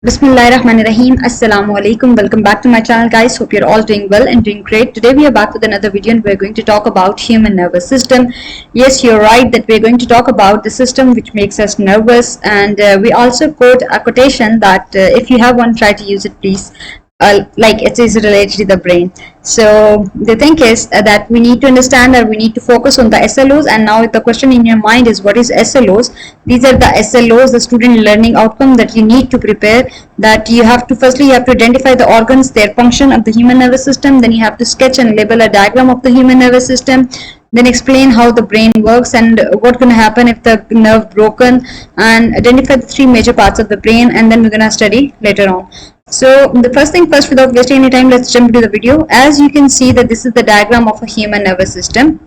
Bismillahirrahmanirrahim. Assalamu alaikum. Welcome back to my channel, guys. Hope you're all doing well and doing great. Today we are back with another video and we're going to talk about human nervous system. Yes, you're right that we're going to talk about the system which makes us nervous, and we also quote a quotation that if you have one, try to use it, please. Like it is related to the brain. So the thing is that we need to understand that we need to focus on the SLOs, and now the question in your mind is, what is SLOs? These are the SLOs, the student learning outcome, that you need to prepare. That you have to firstly identify the organs, their function of the human nervous system. Then you have to sketch and label a diagram of the human nervous system. Then explain how the brain works and what's going to happen if the nerve broken, and identify the three major parts of the brain, and then we're going to study later on. So the first thing first, without wasting any time, let's jump into the video. As you can see that this is the diagram of a human nervous system.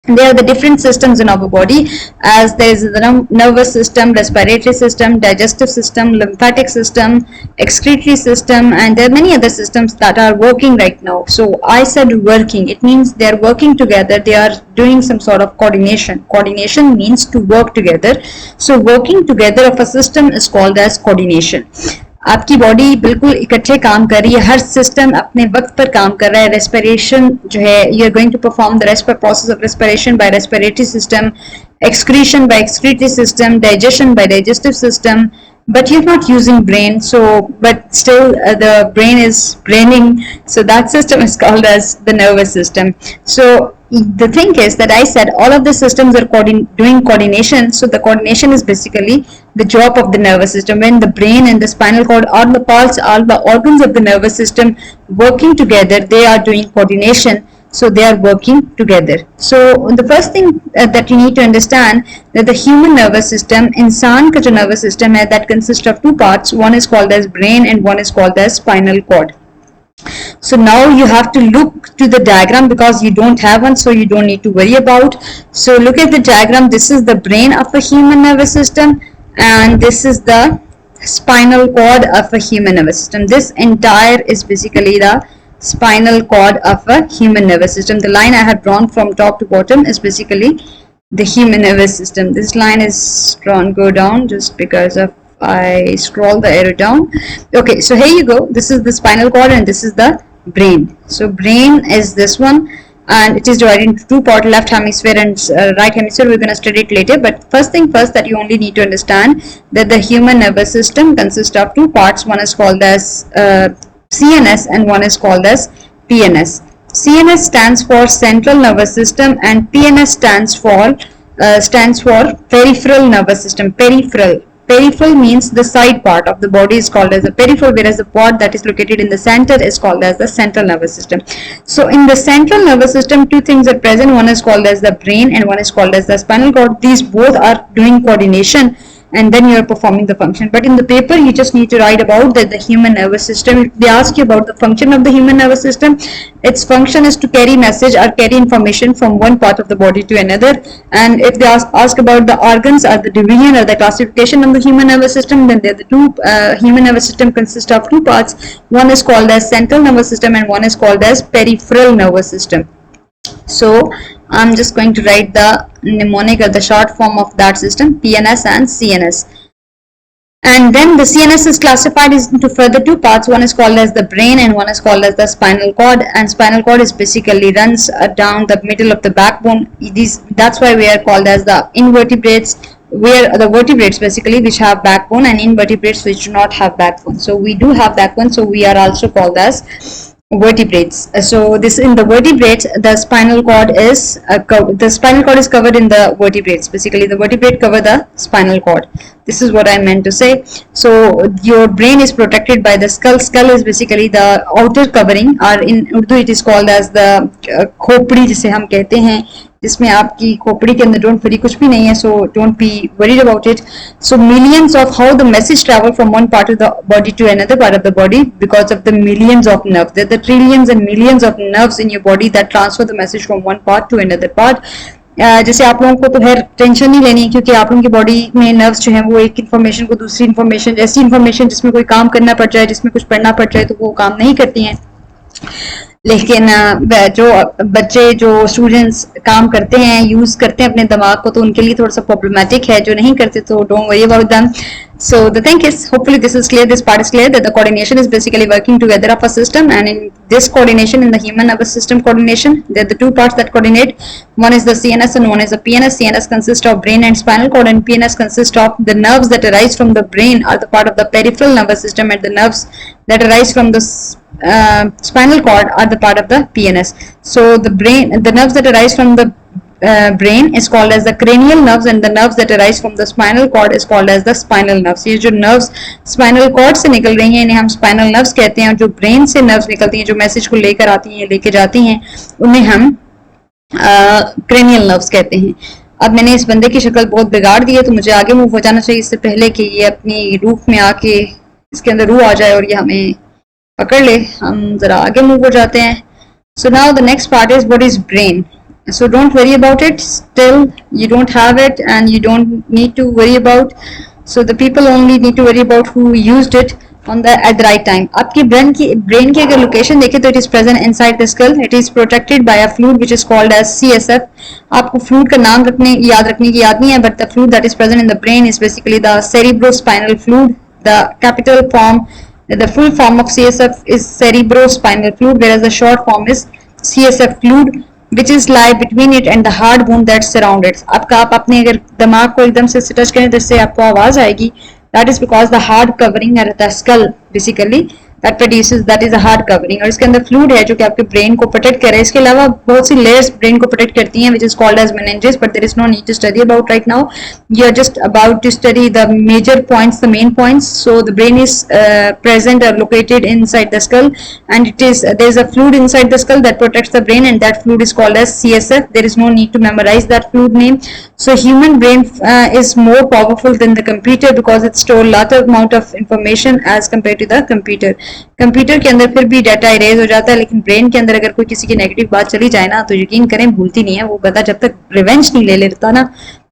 There are the different systems in our body, as there is the nervous system, respiratory system, digestive system, lymphatic system, excretory system, and there are many other systems that are working right now. So I said working, it means they are working together, they are doing some sort of coordination. Coordination means to work together. So working together of a system is called as coordination. आपकी body बिल्कुल इकट्ठे काम कर रही है, हर system अपने वक्त पर काम कर रहा है. रेस्पिरेशन जो है, you are going to perform the process of respiration by respiratory system, excretion by excretory system, digestion by digestive system, but you're not using brain, so but still the brain is braining, so that system is called as the nervous system. So the thing is that I said all of the systems are doing coordination. So the coordination is basically the job of the nervous system. When the brain and the spinal cord, all the parts, all the organs of the nervous system working together, they are doing coordination. So they are working together. So the first thing that you need to understand that the human nervous system, इंसान का जो nervous system है, that consists of two parts. One is called as brain and one is called as spinal cord. So now you have to look to the diagram because you don't have one, so you don't need to worry about. So look at the diagram. This is the brain of a human nervous system, and this is the spinal cord of a human nervous system. This entire is basically the spinal cord of a human nervous system. The line I have drawn from top to bottom is basically the human nervous system. This line is drawn go down just because of I scroll the arrow down. Okay, so here you go. This is the spinal cord and this is the brain. So brain is this one, and it is divided into two parts, left hemisphere and right hemisphere. We're going to study it later, but first thing first, that you only need to understand that the human nervous system consists of two parts. One is called as CNS and one is called as PNS. CNS stands for central nervous system and PNS stands for peripheral nervous system. Peripheral means the side part of the body is called as the peripheral, whereas the part that is located in the center is called as the central nervous system. So in the central nervous system, two things are present. One is called as the brain and one is called as the spinal cord. These both are doing coordination, and then you are performing the function. But in the paper, you just need to write about that the human nervous system. If they ask you about the function of the human nervous system, its function is to carry message or carry information from one part of the body to another. And if they ask about the organs or the division or the classification of the human nervous system, then the two human nervous system consist of two parts. One is called as central nervous system and one is called as peripheral nervous system. So I'm just going to write the mnemonic or the short form of that system, PNS and CNS. And then the CNS is classified into further two parts. One is called as the brain and one is called as the spinal cord. And spinal cord is basically runs down the middle of the backbone. That's why we are called as the invertebrates, where the vertebrates basically which have backbone and invertebrates which do not have backbone. So we do have backbone, so we are also called as vertebrates. So this in the vertebrates, the spinal cord is covered in the vertebrates. Basically the vertebrate cover the spinal cord. This is what I meant to say. So your brain is protected by the skull. Skull is basically the outer covering, or in Urdu it is called as the खोपड़ी जिसे हम कहते हैं, जिसमें आपकी खोपड़ी के अंदर डोंट वरी कुछ भी नहीं है, so don't be worried about it. So millions of how the message travel from one part of the body to another part of the body because of the millions of nerves. There are the trillions and millions of nerves in your body that transfer the message from one part to another part. जैसे आप लोगों को तो खैर tension नहीं लेनी है, क्योंकि आप लोगों की बॉडी में नर्व्स जो हैं वो एक इन्फॉर्मेशन को दूसरी इन्फॉर्मेशन, ऐसी इन्फॉर्मेशन जिसमें कोई काम करना पड़ जाए, जिसमें कुछ पढ़ना पड़ जाए, तो वो काम नहीं करती हैं. लेकिन जो बच्चे जो स्टूडेंट्स काम करते हैं यूज करते हैं अपने दिमाग को, तो उनके लिए थोड़ा सा प्रॉब्लमेटिक है. जो नहीं करते तो don't worry about them. So the thing is, hopefully this is clear, this part is clear, that the coordination is basically working together of a system, and in this coordination, in the human nervous system coordination, there are the two parts that coordinate. One is the CNS and one is the PNS. CNS consists of brain and spinal cord, and PNS consists of the nerves that arise from the brain are the part of the peripheral nervous system, and the nerves that arise from the spinal cord are the part of the PNS. So the nerves that arise from the brain is called as the cranial nerves, and the nerves that arise from the spinal cord is called as the spinal nerves. ये जो nerves spinal cord से निकल रही हैं इन्हें हम spinal nerves कहते हैं, और जो brain से nerves निकलती हैं जो मैसेज को लेकर आती हैं लेके जाती हैं उन्हें हम cranial nerves कहते हैं. अब मैंने इस बंदे की शक्ल बहुत बिगाड़ दी है, तो मुझे आगे मूव हो जाना चाहिए इससे पहले कि ये अपनी रूफ में आके इसके अंदर रूह आ जाए और ये हमें पकड़ ले. हम जरा आगे मूव हो जाते हैं. So now the next part is what is brain. So don't worry about it, still you don't have it and you don't need to worry about. So the people only need to worry about who used it on the at the right time. आपकी brain की अगर location देखें तो it is present inside the skull. It is protected by a fluid which is called as CSF. आपको fluid का नाम याद रखने की याद नहीं है, but the fluid that is present in the brain is basically the cerebrospinal fluid. The capital form, the full form of CSF is cerebrospinal fluid, whereas the short form is CSF fluid, which is lie between it and the hard bone that surround it. आपका आप अपने अगर दिमाग को एकदम से touch करें तो इससे आपको आवाज आएगी. That is because the hard covering at the skull basically that is a hard covering, और इसके अंदर फ्लूइड है जो कि आपके ब्रेन को प्रोटेक्ट कर रहा है. इसके अलावा बहुत सी लेयर्स ब्रेन को प्रोटेक्ट करती हैं which is called as meninges, but there is no need to study about right now. You are just about to study the major points, the main points. So the brain is present or located inside the skull, and there is a fluid inside the skull that protects the brain, and that fluid is called as CSF. There is no need to memorize that fluid name. So human brain is more powerful than the computer because it stores lot of amount of information as compared to the computer. Computer के अंदर फिर भी data erase हो जाता है, लेकिन brain के अंदर अगर कोई किसी की नेगेटिव बात चली जाए ना तो यकीन करें भूलती नहीं है. वो गधा जब तक रिवेंज नहीं ले लेता ना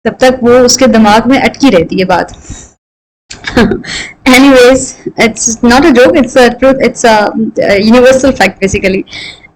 तब तक वो उसके दिमाग में अटकी रहती है बात. Anyways, it's not a joke, it's a truth, it's a universal fact basically.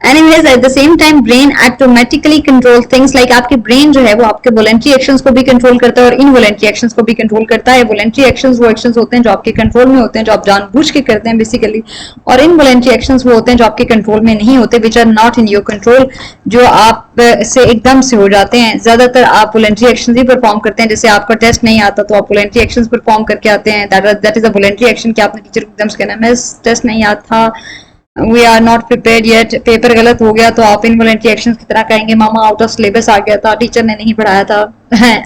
Anyways, at the same time brain automatically control things like आपके brain जो है वो आपके voluntary actions को भी control करता है और involuntary actions को भी control करता है. voluntary actions वो actions होते हैं जो आपके control में होते हैं, जो आप जानबूझ के करते हैं basically, और involuntary actions वो होते हैं जो आपके control में नहीं होते, which are not in your control, जो आप से एकदम से हो जाते हैं. ज्यादातर आप voluntary actions ही perform करते हैं. जैसे आपका टेस्ट नहीं आता तो आप voluntary actions perform करके आते हैं. that is a voluntary action कि आपने टीचर को एकदम से कहना है टेस्ट नहीं आता, we are not prepared yet, paper गलत हो गया, तो आप इनवॉलंटरी एक्शंस की तरह कहेंगे मामा आउट ऑफ सिलेबस आ गया था, टीचर ने नहीं पढ़ाया था.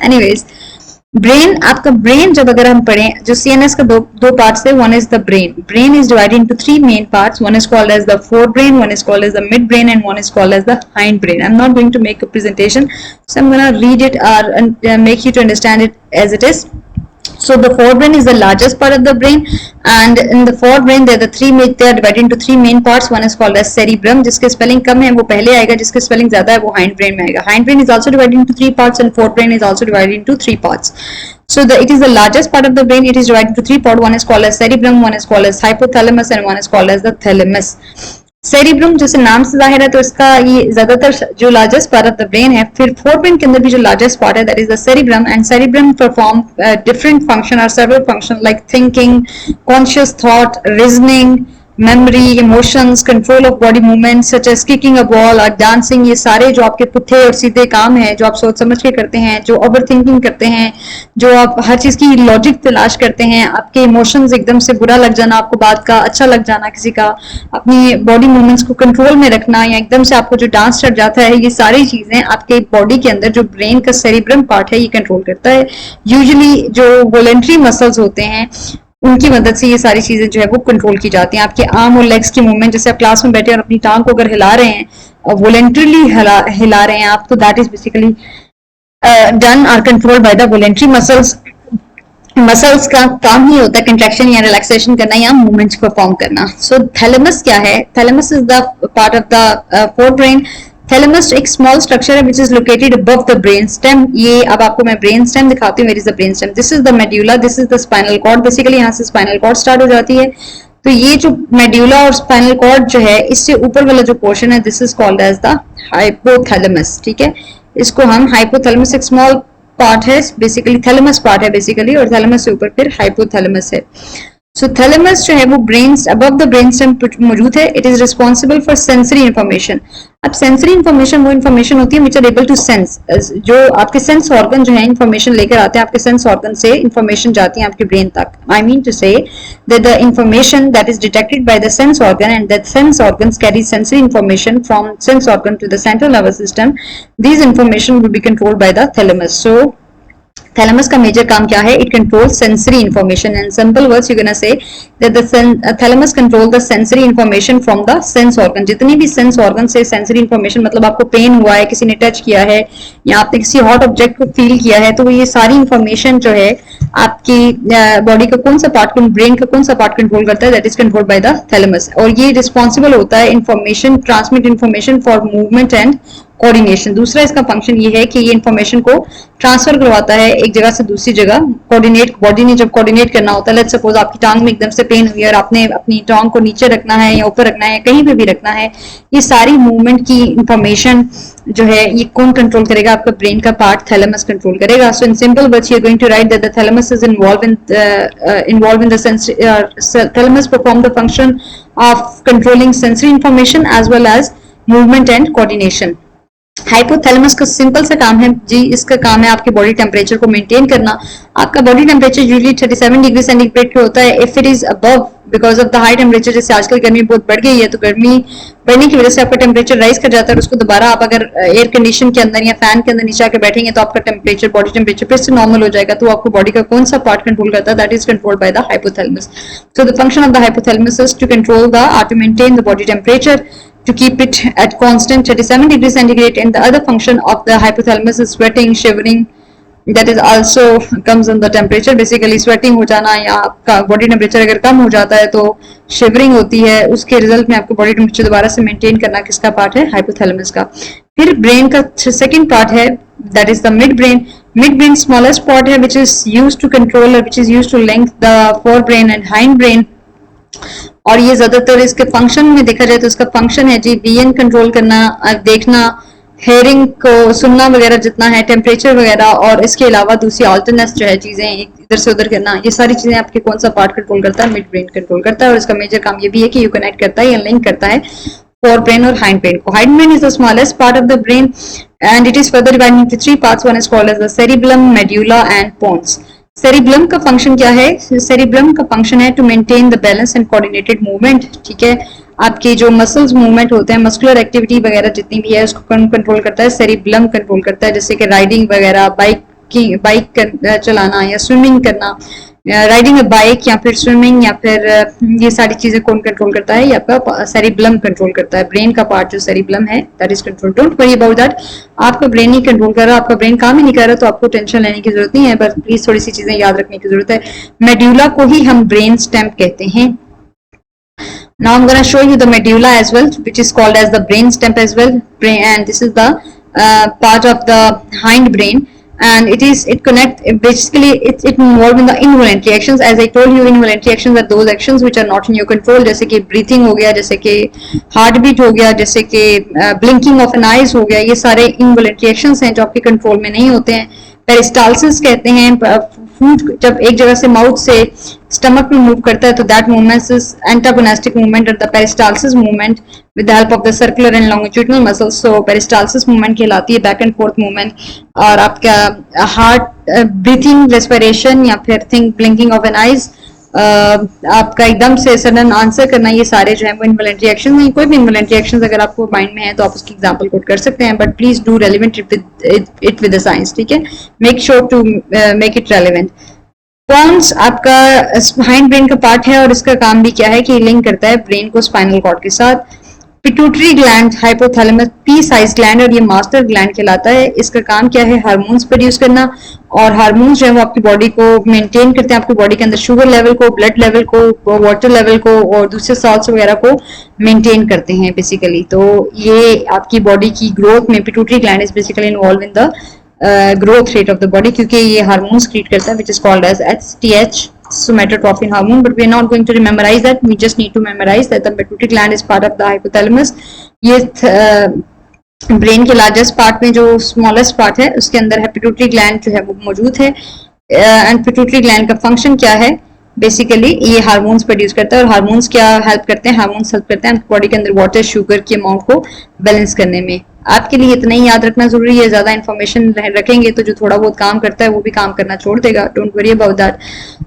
एनीवेज ब्रेन, आपका ब्रेन जब अगर हम पढ़ें, जो सीएनएस का दो पार्ट्स है, one is the brain. Brain is divided into three main parts. One is called as the fore brain, one is called as the mid brain, and one is called as the hind brain. I am not going to make a presentation, so I am gonna read it और make you to understand it as it is. So the forebrain is the largest part of the brain, and in the forebrain they are divided into three main parts. One is called as cerebrum, जिसके spelling कम है वो पहले आएगा, जिसके spelling ज्यादा है वो hindbrain में आएगा. Hindbrain is also divided into three parts, and forebrain is also divided into three parts. So it is the largest part of the brain. It is divided into three parts. One is called as cerebrum, one is called as hypothalamus, and one is called as the thalamus. Cerebrum जैसे नाम से जाहिर है तो इसका ये ज्यादातर जो largest part of the brain है. फिर फोरब्रेन के अंदर भी जो लार्जेस्ट पार्ट है that is the cerebrum, and cerebrum perform different function और several function like thinking, conscious thought, reasoning, memory, emotions, control of body movements such as kicking a ball और dancing. ये सारे जो आपके पुट्ठे और सीधे काम हैं जो आप सोच समझ के करते हैं, जो ओवर थिंकिंग करते हैं, जो आप हर चीज की लॉजिक तलाश करते हैं, आपके इमोशंस एकदम से बुरा लग जाना, आपको बात का अच्छा लग जाना किसी का, अपनी बॉडी मूवमेंट्स को कंट्रोल में रखना, या एकदम से आपको जो डांस चढ़ जाता है, ये सारी चीजें आपके बॉडी के अंदर जो ब्रेन का सेरिब्रम पार्ट है ये कंट्रोल करता है. यूजुअली जो वॉलेंट्री मसल्स होते हैं उनकी मदद से ये सारी चीजें जो है वो कंट्रोल की जाती हैं. आपके आर्म और लेग्स की मूवमेंट, जैसे आप क्लास में बैठे और अपनी टांग को अगर हिला रहे हैं और वॉलेंटरली हिला रहे हैं आप, तो दैट इज बेसिकली डन और control by the voluntary muscles. Muscles का काम ही होता है कंट्रैक्शन या रिलैक्सेशन करना या मूवमेंट्स परफॉर्म करना. सो थैलेमस क्या है? Thalamus is the part of the forebrain. Thalamus एक स्मॉल स्ट्रक्चर है which is located above the brain stem. ये अब आपको मैं ब्रेन स्टेम दिखाती हूँ. Where is the brain stem? This is the medulla, this is the spinal cord. Basically यहाँ से spinal cord start हो जाती है. तो ये जो मेड्यूला और स्पाइनल कॉर्ड जो है, इससे ऊपर वाला जो पोर्शन है, this is called as the hypothalamus, ठीक है। इसको हम हाइपोथैलेमस, एक स्मॉल पार्ट है बेसिकली, थैलेमस पार्ट है बेसिकली, और थैलेमस से ऊपर फिर हाइपोथैलेमस है। सो थैलेमस जो है वो brain above the brain stem मौजूद है। It is responsible for sensory information. अब सेंसरी इन्फॉर्मेशन वो इन्फॉर्मेशन होती है which are able to sense, जो आपके सेंस ऑर्गन जो है इन्फॉर्मेशन लेकर आते हैं, आपके सेंस ऑर्गन से इन्फॉर्मेशन जाती है आपके ब्रेन तक। आई मीन टू से that the information that is detected by the sense organ and that sense organs carry sensory information from sense organ to the central nervous system. These information will be controlled by the thalamus. So thalamus का major काम क्या है? It control sensory information. In simple words you can say that the thalamus control the sensory information from the sense organ. जितनी भी sense organ से sensory information, मतलब आपको pen हुआ है, किसी ने टच किया है, या आपने किसी हॉट ऑब्जेक्ट को फील किया है, तो ये सारी इंफॉर्मेशन जो है आपकी बॉडी का कौन सा पार्ट, ब्रेन का कौन सा पार्ट कंट्रोल करता है? That is controlled by the thalamus. और ये रिस्पॉन्सिबल होता है information transmit information for movement and coordination. दूसरा इसका फंक्शन ये है कि ये इंफॉर्मेशन को ट्रांसफर करवाता है एक जगह से दूसरी जगह। कोऑर्डिनेट, बॉडी ने जब कोऑर्डिनेट करना होता है, लेट्स सपोज आपकी टांग में एकदम से पेन हुई और आपने अपनी टांग को नीचे रखना है या ऊपर रखना है, कहीं पे भी रखना है, ये सारी मूवमेंट की इंफॉर्मेशन जो है ये कौन कंट्रोल करेगा? आपका ब्रेन का पार्ट थैलेमस कंट्रोल करेगा। So in simple words you are going to write that the thalamus is involved in the thalamus perform the function of controlling sensory information as well as movement and coordination. Hypothalamus का simple सा काम है जी, इसका काम है आपके body temperature को maintain करना। आपका body temperature usually 37 degree centigrade पे होता है। If it is above because of the high temperature, जैसे आजकल गर्मी बहुत बढ़ गई है, तो गर्मी बढ़ने की वजह से आपका टेम्परेचर राइज कर जाता है, और उसको दोबारा आप अगर एयर कंडीशन के अंदर या फैन के अंदर नीचे आकर बैठेंगे तो आपका टेम्परेचर, बॉडी टेम्परेचर फिर से नॉर्मल हो जाएगा। तो आपको बॉडी का कौन सा पार्ट कंट्रोल करता है? That is controlled by the hypothalamus. So the function of the hypothalamus is to control the to maintain the body temperature, to keep it at constant 37 degrees centigrade, and the other function of the hypothalamus is sweating, shivering, that is also comes on the temperature. Basically sweating हो जाना, या आपका body temperature अगर कम हो जाता है तो shivering होती है, उसके रिजल्ट में आपको बॉडी टेम्परेचर दोबारा से मेंटेन करना किसका पार्ट है? हाइपोथैलेमस का। फिर ब्रेन का सेकंड पार्ट है, that is the mid brain. Mid brain smallest part है, which is used to control, which is used to link the fore brain and hind brain. और ये ज्यादातर इसके फंक्शन में देखा जाए तो इसका फंक्शन है जी विजन कंट्रोल करना, देखना, हेयरिंग को सुनना वगैरह जितना है, टेम्परेचर वगैरह, और इसके अलावा दूसरी ऑल्टरनेस जो है चीजें इधर से उधर करना, ये सारी चीजें आपके कौन सा पार्ट कंट्रोल करता है? मिड ब्रेन कंट्रोल करता है। और इसका मेजर काम ये भी है कि यू कनेक्ट करता है या लिंक करता है फोर ब्रेन और हाइंड ब्रेन को। Hind brain is the smallest part of the brain and it is further divided into three parts. One is called as the cerebellum, medulla and pons. Cerebellum का function क्या है? Cerebellum का function है to maintain the balance and coordinated movement, ठीक है। आपके जो muscles movement होते हैं, मस्कुलर एक्टिविटी वगैरह जितनी भी है, उसको कंट्रोल करता है, सेरिब्लम कंट्रोल करता है। जैसे कि राइडिंग वगैरह, बाइक चलाना या स्विमिंग करना, राइडिंग अ बाइक या फिर स्विमिंग, या फिर ये सारी चीजें कौन कंट्रोल करता है? ये आपका सेरिब्लम कंट्रोल करता है। ब्रेन का पार्ट जो सेरिब्लम है that is control. Don't worry about that, आपका ब्रेन ही कंट्रोल कर रहा है, आपका ब्रेन काम ही नहीं कर रहा, तो आपको टेंशन लेने की जरूरत नहीं है, बस प्लीज थोड़ी सी चीजें याद रखने की जरूरत है। मेड्यूला को ही हम ब्रेन स्टेम कहते हैं। Now I'm going to show you the medulla as well, which is called as the brain stem as well. And this is the part of the hind brain, and it connect basically it involved in the involuntary actions. As I told you, involuntary actions are those actions which are not in your control, जैसे कि breathing हो गया, जैसे कि heart beat हो गया, जैसे कि blinking of an eyes हो गया, ये सारे involuntary actions हैं जो आपके कंट्रोल में नहीं होते हैं। पेरिस्टाल्सिस कहते हैं, फूड जब एक जगह से माउथ से स्टमक में मूव करता है तो that movement is antagonistic movement, और the peristalsis movement with the help of the circular and longitudinal muscles. So peristalsis movement कहलाती है बैक एंड फोर्थ मूवमेंट। और आपका हार्ट ब्रीथिंग, रेस्पिरेशन, या फिर think blinking of an eyes, आपका एकदम से सडन आंसर करना, ये सारे जो है वो इनवॉलंटरी एक्शन नहीं। कोई भी इनवॉलंटरी एक्शन अगर आपको माइंड में है तो आप उसकी एग्जांपल कोट कर सकते हैं, but please do relevant it with the science, ठीक है। Make sure to make it relevant. Pons आपका हाइंड ब्रेन का पार्ट है, और इसका काम भी क्या है कि लिंक करता है ब्रेन को स्पाइनल कॉर्ड के साथ। Pituitary gland, hypothalamus P size gland, और ये मास्टर ग्लैंड कहलाता है। इसका काम क्या है? हार्मोन्स प्रोड्यूस करना, और हार्मोन्स जो है वो आपकी बॉडी को मेंटेन करते हैं, आपकी बॉडी के अंदर शुगर लेवल को, ब्लड लेवल को, वाटर लेवल को और दूसरे सॉल्ट्स वगैरह को मेंटेन करते हैं बेसिकली। तो ये आपकी बॉडी की ग्रोथ में pituitary gland is basically involve in the growth rate of the body, क्योंकि ये हार्मोन्स क्रिएट करता है which is called as HTH somatotrophin hormone, but we are not going to memorize that. We just need to memorize that the pituitary gland is part of the hypothalamus. ये brain के largest part में जो smallest part है उसके अंदर है pituitary gland जो है वो मौजूद है। एंड पिट्यूटरी ग्लैंड का फंक्शन क्या है, बेसिकली ये हार्मोन्स प्रोड्यूस करता है। और हार्मोन्स क्या हेल्प करते हैं, हार्मोन्स हेल्प करते हैं बॉडी के अंदर वाटर शुगर की अमाउंट को बैलेंस करने में। आपके लिए इतना ही याद रखना जरूरी है, ज्यादा इन्फॉर्मेशन रखेंगे तो जो थोड़ा बहुत काम करता है वो भी काम करना छोड़ देगा। Don't worry about that.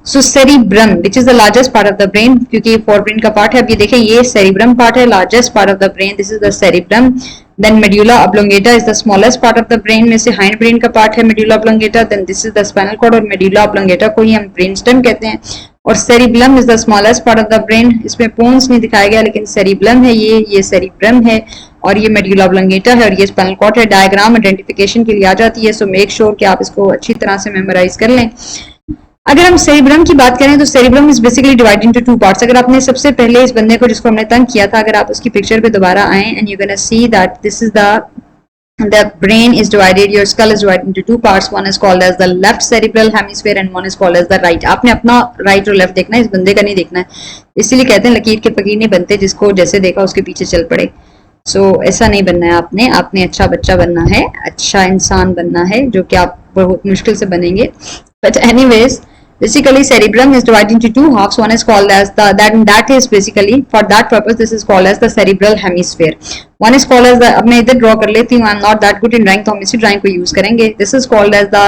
So cerebrum which is the largest part of the brain, क्योंकि ये फोरब्रेन का पार्ट है। अब ये देखें ये सेरिब्रम पार्ट है, largest part of the brain, this is the cerebrum. Then medulla oblongata is the smallest part of the brain में से hind brain का part है medulla oblongata. Then this is the spinal cord और medulla oblongata को ही हम brain stem कहते हैं। और cerebellum is the smallest part of the brain, इसमें pons नहीं दिखाया गया लेकिन cerebellum है, ये cerebrum है और ये medulla oblongata है और ये spinal cord है। डायग्राम आइडेंटिफिकेशन के लिए आ जाती है, सो मेक श्योर कि आप इसको अच्छी तरह से मेमोराइज कर लें। अगर हम सेरिब्रम की बात करें तो cerebrum is basically divided into two parts. अगर आपने सबसे पहले इस बंदे को जिसको हमने तंग किया था, अगर आप उसकी पिक्चर पे दोबारा आए and you gonna see that this is the brain is divided, your skull is divided into two parts, one is called as the left cerebral hemisphere and one is called as the right। आपने अपना right और left देखना है, इस बंदे का नहीं देखना है। इसीलिए कहते हैं लकीर के फकीर नहीं बनते, जिसको जैसे देखा उसके पीछे चल पड़े। ऐसा नहीं बनना है आपने अच्छा बच्चा बनना है, अच्छा इंसान बनना है, जो कि आप बहुत मुश्किल से बनेंगे। But anyways basically cerebrum is divided into two halves, one is called as that is basically for that purpose this is called as the cerebral hemisphere, one is called as the, अब मैं इधर draw कर लेती हूँ, I am not that good in drawing तो हम इसी drawing को यूज करेंगे। this is called as the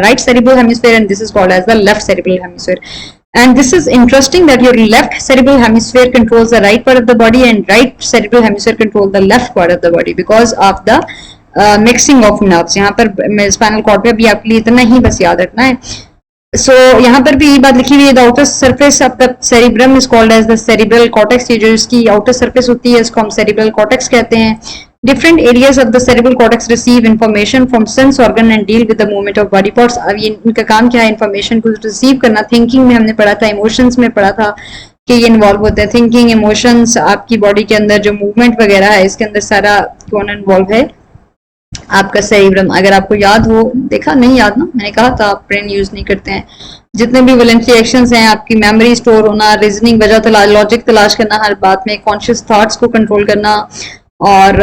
right cerebral hemisphere and this is called as the left cerebral hemisphere। and this is interesting that your left cerebral hemisphere controls the right part of the body and right cerebral hemisphere controls the left part of the body because of the mixing of nerves। यहाँ पर spinal cord पे भी आपके लिए इतना ही बस याद रखना है। यहाँ पर भी ये बात लिखी हुई है, the outer surface of the cerebrum is called as the cerebral cortex. ये जो इसकी आउटर सरफेस होती है इसको हम सेरिब्रल कॉर्टेक्स कहते हैं। Different areas of the cerebral cortex receive information from sense organ and deal with the movement of body parts. अब ये इनका काम क्या है, इन्फॉर्मेशन को रिसीव करना। थिंकिंग में हमने पढ़ा था, इमोशंस में पढ़ा था कि ये इन्वॉल्व होते हैं। थिंकिंग, इमोशंस, आपकी बॉडी के अंदर जो मूवमेंट वगैरह है इसके अंदर सारा कौन इन्वॉल्व है, आपका सेरिब्रम। अगर आपको याद हो, देखा नहीं याद ना, मैंने कहा था आप ब्रेन यूज नहीं करते हैं। जितने भी वॉलंटरी एक्शंस हैं, आपकी मेमोरी स्टोर होना, रीजनिंग, वजह तलाश, लॉजिक तलाश करना हर बात में, कॉन्शियस थॉट्स को कंट्रोल करना और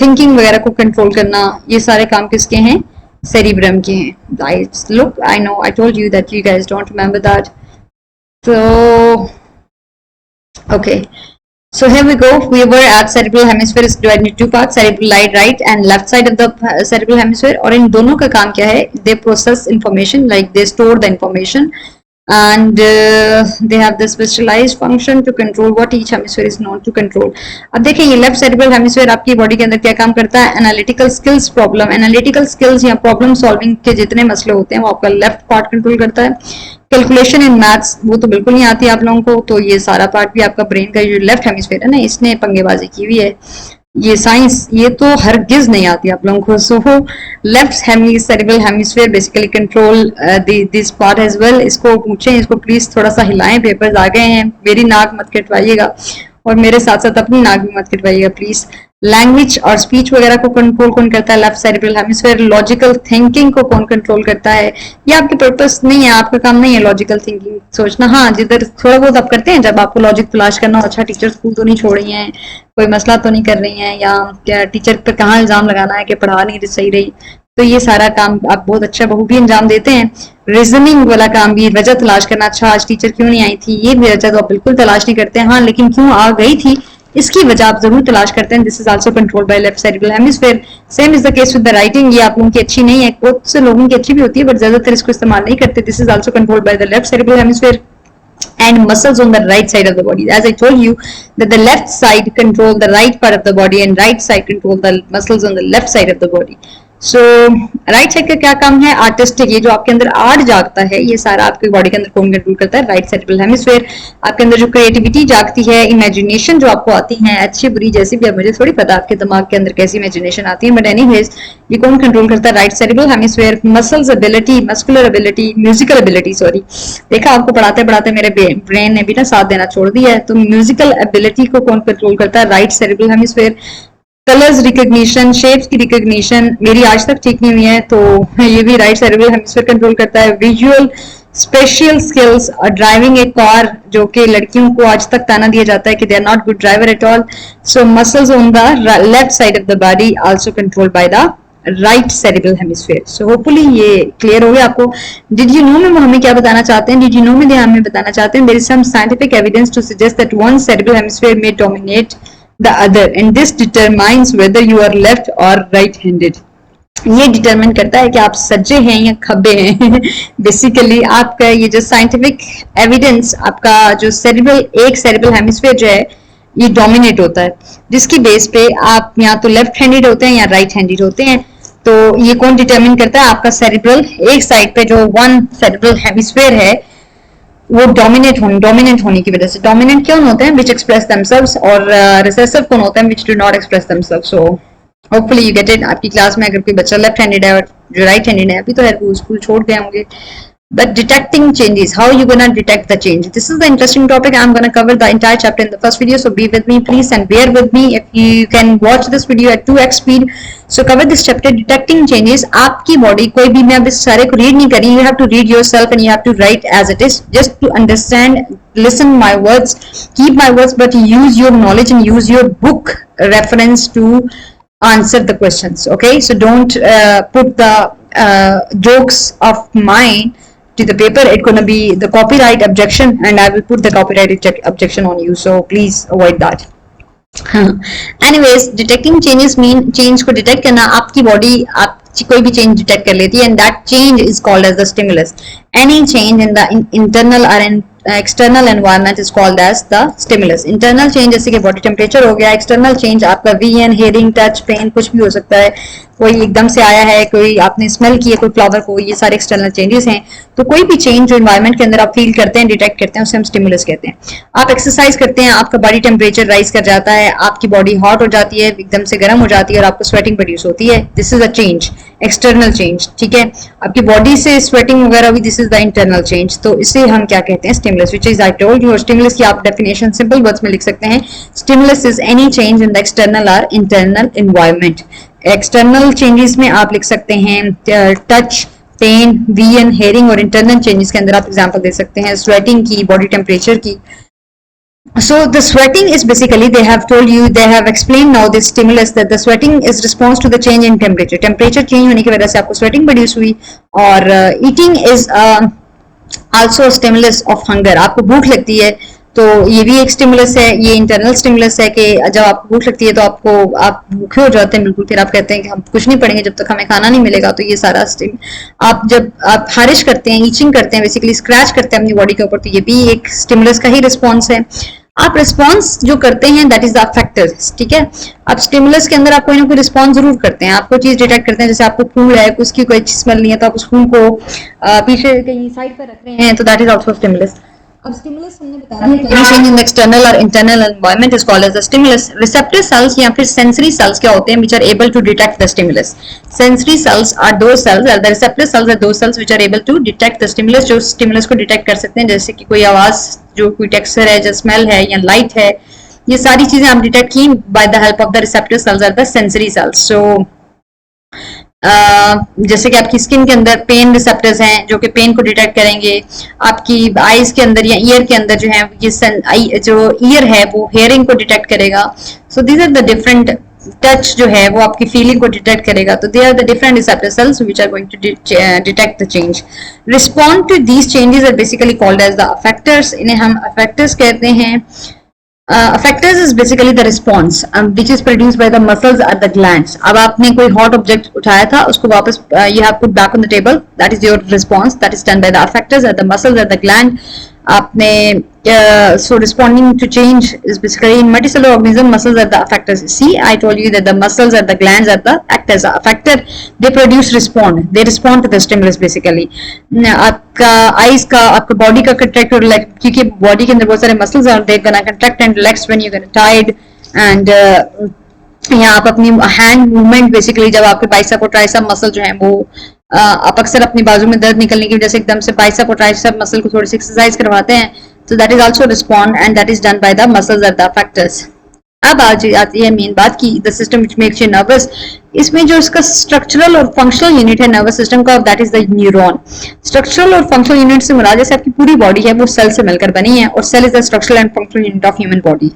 थिंकिंग वगैरह को कंट्रोल करना, ये सारे काम किसके हैं, सेरिब्रम के हैं। Look I know I told you that you guys don't remember that. तो okay, so here we go, we were at cerebral hemisphere is divided into two parts, cerebral right and left side of the cerebral hemisphere। और इन दोनों का काम क्या है, they process information, like they store the information and they have the specialized function to control what each hemisphere is known to control। अब देखिए ये left cerebral hemisphere आपकी बॉडी के अंदर क्या काम करता है, analytical skills, problem analytical skills या प्रॉब्लम सॉल्विंग के जितने मसले होते हैं वो आपका लेफ्ट पार्ट कंट्रोल करता है। कैलकुलेशन इन मैथ्स वो तो बिल्कुल नहीं आती आप लोगों को, तो ये सारा पार्ट भी आपका ब्रेन का जो लेफ्ट हेमिस्फीयर है ना, इसने पंगेबाजी की हुई है। ये साइंस ये तो हरगिज नहीं आती आप लोगों को। So left cerebral hemisphere basically control this part as well. इसको पूछें, इसको प्लीज थोड़ा सा हिलाएं, पेपर्स आ गए हैं, मेरी नाक मत कटवाइएगा और मेरे साथ साथ अपनी नाक भी मत कटवाइएगा प्लीज। लैंग्वेज और स्पीच वगैरह को कंट्रोल कौन करता है, left cerebral hemisphere. Logical thinking को कौन कंट्रोल करता है, ये आपके पर्पस नहीं है, आपका काम नहीं है लॉजिकल थिंकिंग सोचना। हाँ, जिधर थोड़ा बहुत आप करते हैं, जब आपको लॉजिक तलाश करना हो, अच्छा टीचर स्कूल तो नहीं छोड़ रही हैं, कोई मसला तो नहीं कर रही हैं, या क्या टीचर पर कहाँ इल्जाम लगाना है कि पढ़ा नहीं सही रही, तो ये सारा काम आप बहुत अच्छा बखूबी अंजाम देते हैं। रीजनिंग वाला काम भी, वजह तलाश करना, अच्छा आज टीचर क्यों नहीं आई थी, ये भी वजह तो आप बिल्कुल तलाश नहीं करते हैं। हाँ, लेकिन क्यों आ गई थी इसकी वजह आप जरूर तलाश करते हैं। This is also controlled by left cerebral hemisphere. Same is the case with the writing, ये आप लोगों की अच्छी नहीं है, बहुत से लोगों की अच्छी भी होती है बट ज्यादातर इसको इस्तेमाल नहीं करते। This is also controlled by the left cerebral hemisphere and muscles on the right side of the body. As I told you that the left side control the right part of the body and right side control the muscles on the left side of the body. So right side का क्या काम है, artistic, ये जो आपके अंदर art जागता है, ये सारा आपकी बॉडी के अंदर कौन कंट्रोल करता है, राइट सेरिब्रल हेमिस्फीयर। आपके अंदर जो क्रिएटिविटी जागती है, इमेजिनेशन जो आपको आती है, अच्छी बुरी जैसी भी, अब मुझे थोड़ी पता आपके दिमाग के अंदर कैसी इमेजिनेशन आती है, बट एनीवेज ये कौन कंट्रोल करता है, right cerebral hemisphere. Muscles ability, muscular ability, musical ability, sorry, देखा आपको पढ़ाते पढ़ाते मेरे ब्रेन ने भी ना साथ देना छोड़ दिया है। तो म्यूजिकल एबिलिटी को कौन कंट्रोल करता है, right cerebral hemisphere. Colours recognition, shapes की रिकॉग्निशन मेरी आज तक ठीक नहीं हुई है, तो ये भी राइट सेरिब्रल हेमिस्फीयर कंट्रोल करता है। विजुअल स्पेशल स्किल्स और ड्राइविंग ए कार, जो कि लड़कियों को आज तक ताना दिया जाता है कि they are not good driver at all. So muscles on the left side of the body also controlled by the right cerebral hemisphere. So hopefully ये क्लियर हो गया आपको. डिड यू नो में वो हमें क्या बताना चाहते हैं? डिड यू नो में हमें बताना चाहते हैं there is some scientific evidence to suggest that one cerebral hemisphere may dominate the other and this determines whether you are left और राइट हैंडेड. ये डिटरमाइन करता है कि आप सज्जे हैं या खब्बे हैं. बेसिकली आपका ये जो साइंटिफिक एविडेंस, आपका जो एक सेरेब्रल हेमिस्फीयर जो है ये डोमिनेट होता है, जिसकी बेस पे आप या तो लेफ्ट हैंडेड होते हैं या राइट हैंडेड होते हैं. तो ये कौन डिटरमिन करता है? आपका सेरेब्रल एक साइड पे जो वन सेरेब्रल हेमिस्फीयर है वो डोमिनेंट होने की वजह से. डोमिनेंट कौन होते हैं? विच एक्सप्रेस देमसेल्व्स, और रिसेसिव कौन होते हैं? Which do not express themselves. So hopefully you get it. आपकी क्लास में अगर कोई बच्चा लेफ्ट हैंडेड है और जो राइट हैंडेड है, अभी तो है वो स्कूल छोड़ गए होंगे. But detecting changes, how are you gonna detect the change? This is the interesting topic. I'm gonna cover the entire chapter in the first video, so be with me please and bear with me. If you can watch this video at 2x speed, so cover this chapter, detecting changes. आपकी body, कोई भी, मैं अब इस सारे को read नहीं कर रही, you have to read yourself and you have to write as it is, just to understand. Listen my words, keep my words, but use your knowledge and use your book reference to answer the questions. Okay, so don't put the jokes of mine to the paper. It's gonna be the copyright objection and I will put the copyright objection on you, so please avoid that. Anyways, detecting changes mean change को detect करना. आपकी body आप कोई भी change detect कर लेती है and that change is called as the stimulus. Any change in the internal or in external environment is called as the stimulus. Internal change जैसे कि body temperature हो गया. External change आपका VN, hearing, touch, pain कुछ भी हो सकता है. कोई एकदम से आया है, कोई आपने स्मेल किया कोई फ्लावर को, ये सारे एक्सटर्नल चेंजेस हैं. तो कोई भी चेंज जो एनवायरनमेंट के अंदर आप फील करते हैं, डिटेक्ट करते हैं, उसे हम स्टिमुलस कहते हैं. आप एक्सरसाइज करते हैं, आपका बॉडी टेम्परेचर राइज कर जाता है, आपकी बॉडी हॉट हो जाती है, एकदम से गर्म हो जाती है और आपको स्वेटिंग प्रोड्यूस होती है. This is a change, external change. ठीक है, आपकी बॉडी से स्वेटिंग वगैरह भी, this is the internal change. तो इसे हम क्या कहते हैं? Stimulus. Which is I told you. Stimulus की आप डेफिनेशन सिंपल वर्ड्स में लिख सकते हैं. Stimulus is any change in the external और इंटरनल एनवायरनमेंट. एक्सटर्नल चेंजेस में आप लिख सकते हैं टच, पेन, वीएन, हेयरिंग, और इंटरनल चेंजेस के अंदर आप एग्जांपल दे सकते हैं स्वेटिंग की, बॉडी टेम्परेचर की. So the sweating is basically, they have told you, they have explained now this stimulus that the sweating is response to the change in temperature. Temperature change होने की वजह से आपको sweating produce हुई. और eating is also a stimulus of hunger. आपको भूख लगती है तो ये भी एक स्टिमुलस है. ये इंटरनल स्टिमुलस है कि जब आपको भूख लगती है तो आप भूखे हो जाते हैं बिल्कुल, फिर आप कहते हैं कि हम कुछ नहीं पढ़ेंगे जब तक हमें खाना नहीं मिलेगा. तो ये सारा आप जब आप खारिश करते हैं, ईचिंग करते हैं, बेसिकली स्क्रैच करते हैं अपनी बॉडी के ऊपर, तो ये भी एक स्टिमुलस का ही रिस्पॉन्स है. आप रिस्पॉन्स जो करते हैं दैट इज द अफेक्टर्स. ठीक है, आप स्टिमुलस के अंदर आप कोई ना कोई रिस्पॉन्स जरूर करते हैं. आपको चीज डिटेक्ट करते हैं, जैसे आपको फूड है, उसकी कोई अच्छी स्मेल नहीं है तो आप उस फूड को पीछे कहीं साइड पर रख रहे हैं, तो दैट इज ऑल्सो स्टिमुलस. अब स्टिमुलस हमने बता दिया कि चेंज इन द एक्सटर्नल और internal environment is called as the stimulus. Receptor cells या फिर सेंसरी सेल्स क्या होते हैं? Which are able to detect the stimulus. Sensory cells are दो cells, the receptor cells are दो cells which are able to detect the stimulus, जो stimulus को detect कर सकते हैं, जैसे कि कोई आवाज, जो कोई टेक्सचर है, जो स्मेल है या लाइट है, ये सारी चीजें आप डिटेक्ट की by the help of the receptor cells are the sensory cells. So जैसे कि आपकी स्किन के अंदर पेन रिसेप्टर्स हैं जो कि पेन को डिटेक्ट करेंगे. आपकी आईज के अंदर या ईयर के अंदर जो है, ये जो ईयर है वो हेयरिंग को डिटेक्ट करेगा. So these are the different. Touch जो है वो आपकी फीलिंग को डिटेक्ट करेगा. तो they are the different receptor cells which are going to detect the change. Respond to these changes are basically called as the effectors. इन्हें हम affectors कहते हैं. Effectors is basically the response which is produced by the muscles or the glands. अब आपने कोई hot object उठाया था, उसको वापस you have put back on the table. That is your response. That is done by the effectors or the muscles or the gland. आपने so responding to change is basically in multicellular organism. Muscles are the effectors. See, I told you that the muscles or the glands are the act as the effector. They produce respond. They respond to the stimulus basically. आपका eyes का, आपका body का contract और relax, क्योंकि body के अंदर बहुत सारे muscles हैं, they're gonna contract and relax when you're gonna tired. And यहाँ आप अपनी hand movement basically, जब आपके bicep और tricep muscle जो है वो आप अक्सर अपनी बाजू में दर्द निकलने की वजह से एकदम से बाइसेप और ट्राइसेप मसल को थोड़ी सी एक्सरसाइज करवाते हैं. So that is also respond and that is done by the muscles or the factors. अब आज आती है मेन बात की the system which makes you nervous. इसमें जो इसका स्ट्रक्चरल और फंक्शनल यूनिट है नर्वस सिस्टम का, that is the neuron. Structural और फंक्शनल यूनिट से मुराद जैसे आपकी पूरी बॉडी है वो सेल से मिलकर बनी है, और cell is the structural and functional unit of human body.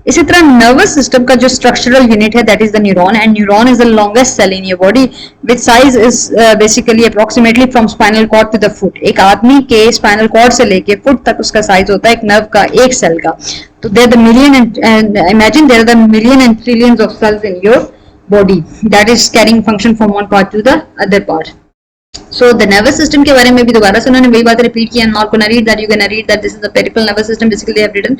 इसी तरह नर्वस सिस्टम का जो स्ट्रक्चरल यूनिट है that is the neuron, and neuron is the longest cell in your body which size is basically approximately from spinal cord to the foot. एक आदमी के spinal cord से लेके फुट तक उसका साइज होता है एक नर्व का, एक सेल का। तो there the million and imagine there the million and trillions of cells in your body that is carrying function from one part to the other part. So the nervous system के बारे में भी दोबारा से उन्होंने वही बात रिपीट की, I'm not gonna read that, you gonna read that this is the peripheral nervous system basically they have written.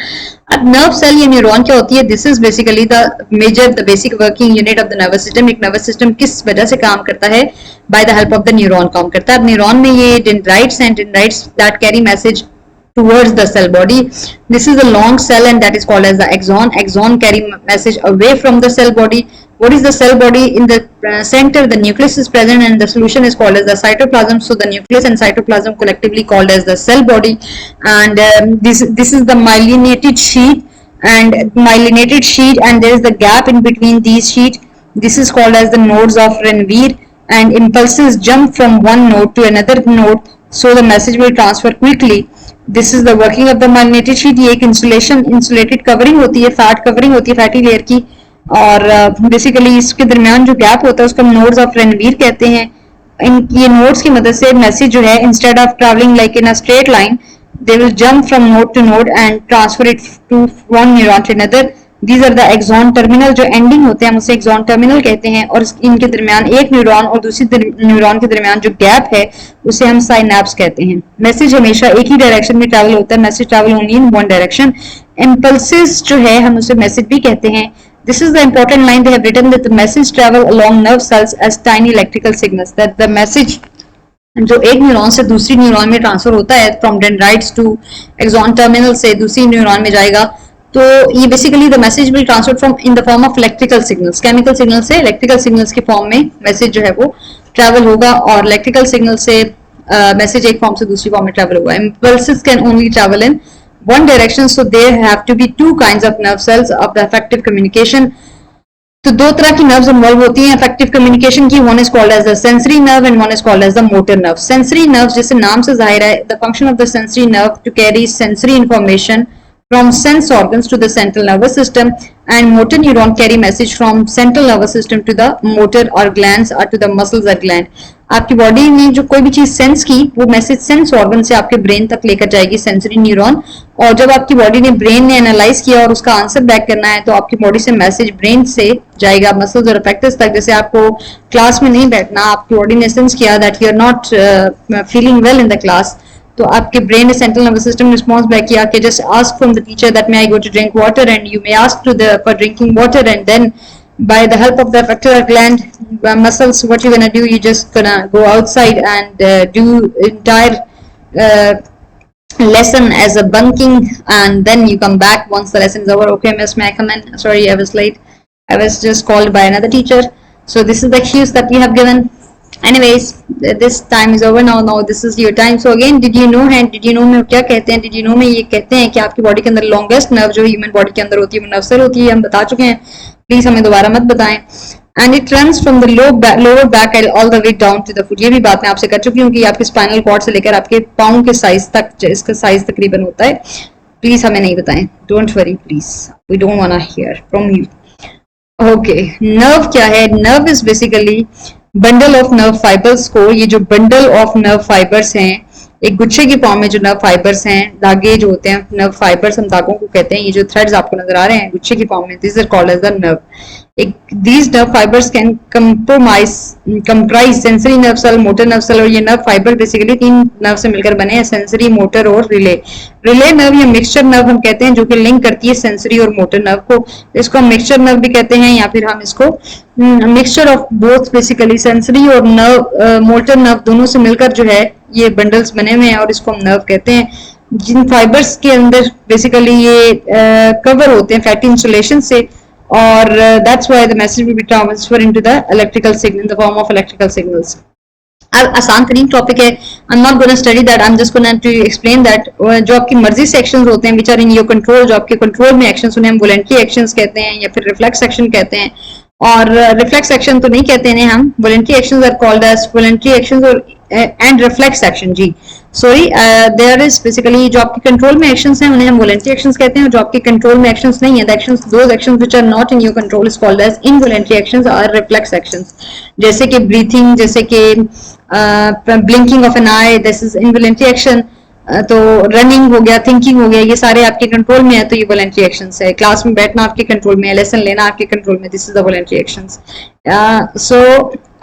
अब nerve cell या न्यूरॉन क्या होती है, this is basically the major the basic working unit of the nervous system. एक nervous system किस वजह से काम करता है, by the help of the neuron काम करता है। अब न्यूरॉन में ये dendrites and dendrites that carry message towards the cell body. This is a long cell and that is called as the axon. Axon carry message away from the cell body. What is the cell body? In the center the nucleus is present and the solution is called as the cytoplasm. So the nucleus and cytoplasm collectively called as the cell body, and this is the myelinated sheet, and there is the gap in between these sheet. This is called as the nodes of Ranvier, and impulses jump from one node to another node, so the message will transfer quickly. This is the working of the myelinated sheet. ये एक insulated covering होती है, fat covering होती है fatty layer की, और basically इसके दरमियान जो गैप होता है उसको हम नोड्स ऑफ रेनवीर कहते हैं। ये नोड्स की मदद से मैसेज जो है instead of travelling like in a straight line they will jump from node to node and transfer it to one neuron to another. These are the axon terminal, जो ending होते हैं हम उसे एक्सॉन टर्मिनल कहते हैं, और इनके दरमियान एक न्यूरॉन और दूसरी न्यूरॉन के दरमियान जो गैप है उसे हम साइनैप्स कहते हैं। मैसेज हमेशा एक ही डायरेक्शन में ट्रैवल होता है, message travel only in one direction. Impulses जो है हम उसे मैसेज भी कहते हैं। This is the important line they have written, that the message travel along nerve cells as tiny electrical signals. That the message जो एक न्यूरॉन से दूसरी न्यूरॉन में ट्रांसफर होता है from dendrites to axon terminal से दूसरी न्यूरॉन में जाएगा, तो ये basically the message will transfer from in the form of electrical signals. Chemical signal से इलेक्ट्रिकल सिग्नल्स के फॉर्म में मैसेज जो है वो ट्रैवल होगा, और इलेक्ट्रिकल सिग्नल से मैसेज एक फॉर्म से दूसरी फॉर्म में ट्रैवल होगा। Impulses can only travel in one direction, so there have to be two kinds of nerve cells of the effective communication. तो दो तरह की nerves involve होती हैं effective communication की, one is called as the sensory nerve and one is called as the motor nerve. Sensory nerves जैसे नाम से जाहिर है, the function of the sensory nerve to carry sensory information from sense organs to the central nervous system, and motor neuron carry message from central nervous system to the motor or glands or to the muscles or gland. आपकी body में जो कोई भी चीज sense की वो message sense organ से आपके ब्रेन तक लेकर जाएगी सेंसरी न्यूरॉन, और जब आपकी बॉडी ने ब्रेन ने एनालाइज किया और उसका आंसर बैक करना है तो आपकी बॉडी से मैसेज ब्रेन से जाएगा मसल्स और अफेक्टस तक। जैसे आपको क्लास में नहीं बैठना, आपकी बॉडी ने सेंस किया that you are not feeling well in the class, तो आपके ब्रेन ने central nervous system response back किया कि just ask from the teacher that may I go to drink water, and you may ask to the for drinking water, and then by the help of the effector gland muscles, what you're gonna do, you just gonna go outside and do entire lesson as a bunking, and then you come back once the lesson is over. Okay miss, may I come in? Sorry, I was late, I was just called by another teacher. So this is the cues that we have given. Anyways, this time is over now. Now this is your time. So again, did you know है, did you know में क्या कहते हैं? Did you know में ये कहते हैं कि आपकी बॉडी के अंदर लॉन्गेस्ट नर्व जो ह्यूमन बॉडी के अंदर होती है वो नर्व सेल होती है। हम बता चुके हैं, प्लीज हमें दोबारा मत बताएं। And it runs from the lower back all the way down to the foot. ये भी बात मैं आपसे कर चुकी हूँ कि आपके स्पाइनल कॉर्ड से लेकर आपके पाँव के साइज तक इसका साइज तकरीबन होता है। प्लीज हमें नहीं बताएं, don't worry please, we don't want to hear from you. Okay, nerve क्या है? Nerve is basically bundle of nerve fibres को, ये जो बंडल ऑफ नर्व फाइबर्स हैं एक गुच्छे की फॉर्म में जो नर्व फाइबर्स हैं, धागे जो होते हैं नर्व फाइबर्स हम धागों को कहते हैं, ये जो थ्रेड्स आपको नजर आ रहे हैं गुच्छे की फॉर्म में, this are called as the nerve. these nerve fibers can comprise sensory nerve cell, motor nerve cell, और ये nerve fiber basically तीन nerve से मिलकर बने हैं, sensory, motor और relay nerve या mixture nerve हम कहते हैं जो कि लिंक करती है sensory और motor nerve को। इसको हम mixture nerve भी कहते हैं, या फिर हम इसको mixture of both basically sensory और motor nerve दोनों से मिलकर जो है ये bundles बने हुए हैं और इसको हम nerve कहते हैं। जिन फाइबर्स के अंदर बेसिकली ये कवर होते हैं फैटी इंसुलेशन से, और that's why the message will be transferred into the electrical signal in the form of electrical signals. आसान तरीन टॉपिक है, I'm not going to study that, I'm just going to explain that। जो आपकी मर्जी से actions होते हैं which are in your control, जो आपके कंट्रोल में एक्शंस उन्हें हम वॉलंटरी एक्शंस कहते हैं या फिर रिफ्लेक्स एक्शन कहते हैं। और रिफ्लेक्स एक्शन तो नहीं कहते हैं हम, voluntary actions are called as voluntary actions और एंड रिफ्लेक्स एक्शन। जी सॉरी, देयर इज बेसिकली जो आपके कंट्रोल में एक्शंस हैं उन्हें हम वॉलंटरी एक्शंस कहते हैं, जो आपके कंट्रोल में एक्शंस नहीं है, the actions those actions which are not in your control is called as involuntary actions और रिफ्लेक्स एक्शंस। जैसे कि ब्रीथिंग, जैसे कि blinking of an eye, this is involuntary action. तो रनिंग हो गया, थिंकिंग हो गया, ये सारे आपके कंट्रोल में है तो ये वॉलंटरी एक्शंस है। क्लास में बैठना आपके कंट्रोल में है, लेसन लेना आपके कंट्रोल में, this is the voluntary actions. So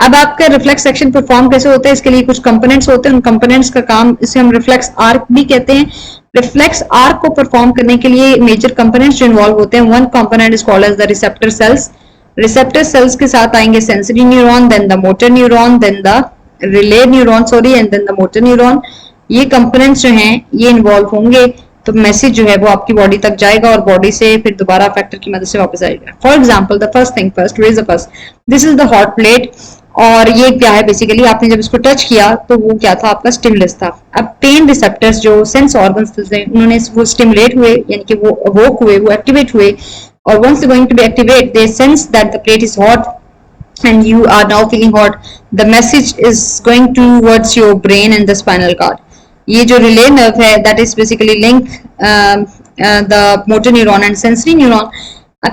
अब आपका रिफ्लेक्स एक्शन परफॉर्म कैसे होता है, इसके लिए कुछ कंपोनेंट्स होते हैं, उन कंपोनेंट्स का काम, इसे हम रिफ्लेक्स आर्क भी कहते हैं। रिफ्लेक्स आर्क को परफॉर्म करने के लिए मेजर कंपोनेंट्स जो इन्वॉल्व होते हैं, one component is called as the receptor cells. Receptor cells के साथ आएंगे sensory neuron, then the motor neuron, then the relay neuron sorry, and then the motor neuron. ये कंपोनेंट्स जो हैं ये इन्वॉल्व होंगे तो मैसेज जो है वो आपकी बॉडी तक जाएगा और बॉडी से फिर दोबारा फैक्टर की मदद से वापस आएगा। For example the first thing first, raise the first, this is the hot plate. और ये क्या है बेसिकली, आपने जब इसको टच किया तो वो क्या था, आपका स्टिमुलस था। अब पेन रिसेप्टर्स जो सेंस ऑर्गन्स थे उन्होंने वो स्टिमुलेट हुए, यानी कि वो अवोक हुए, वो एक्टिवेट हुए, और once they going to be activate they sense that the plate is hot and you are now feeling hot. The message is going towards your brain and the spinal cord. ये जो relay nerve है that is basically link the motor neuron and sensory neuron.